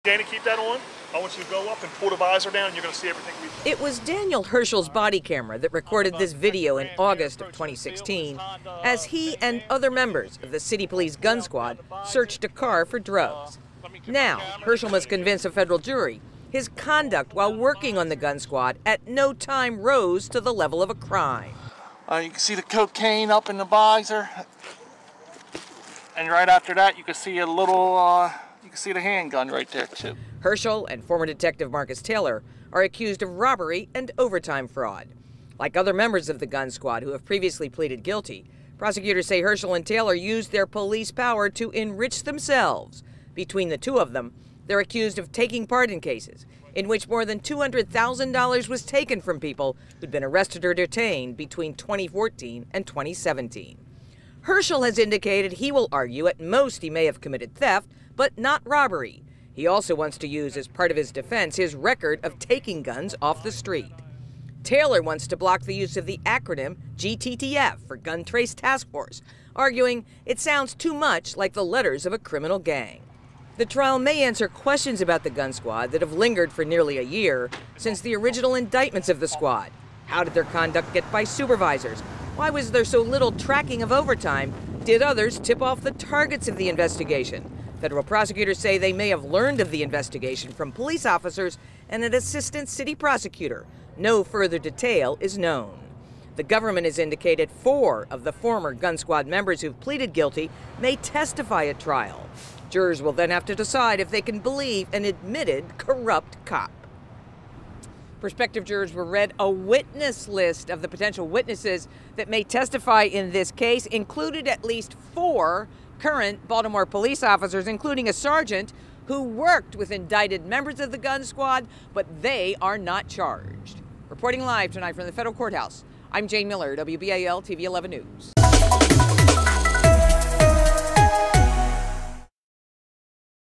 Danny, keep that on. I want you to go up and pull the visor down, and you're going to see everything we do. It was Daniel Herschel's body camera that recorded this video in August of 2016 as he and other members of the City Police Gun Squad searched a car for drugs. Now, Herschel must convince a federal jury his conduct while working on the gun squad at no time rose to the level of a crime. You can see the cocaine up in the visor. And right after that, you can see a little, you can see the handgun right there, too. Herschel and former Detective Marcus Taylor are accused of robbery and overtime fraud. Like other members of the gun squad who have previously pleaded guilty, prosecutors say Herschel and Taylor used their police power to enrich themselves. Between the two of them, they're accused of taking part in cases in which more than $200,000 was taken from people who'd been arrested or detained between 2014 and 2017. Herschel has indicated he will argue at most he may have committed theft, but not robbery. He also wants to use as part of his defense his record of taking guns off the street. Taylor wants to block the use of the acronym GTTF for Gun Trace Task Force, arguing it sounds too much like the letters of a criminal gang. The trial may answer questions about the gun squad that have lingered for nearly a year since the original indictments of the squad. How did their conduct get by supervisors? Why was there so little tracking of overtime? Did others tip off the targets of the investigation? Federal prosecutors say they may have learned of the investigation from police officers and an assistant city prosecutor. No further detail is known. The government has indicated 4 of the former gun squad members who've pleaded guilty may testify at trial. Jurors will then have to decide if they can believe an admitted corrupt cop. Prospective jurors were read a witness list of the potential witnesses that may testify in this case, included at least 4 current Baltimore police officers, including a sergeant who worked with indicted members of the gun squad, but they are not charged. Reporting live tonight from the federal courthouse, I'm Jane Miller, WBAL TV 11 News.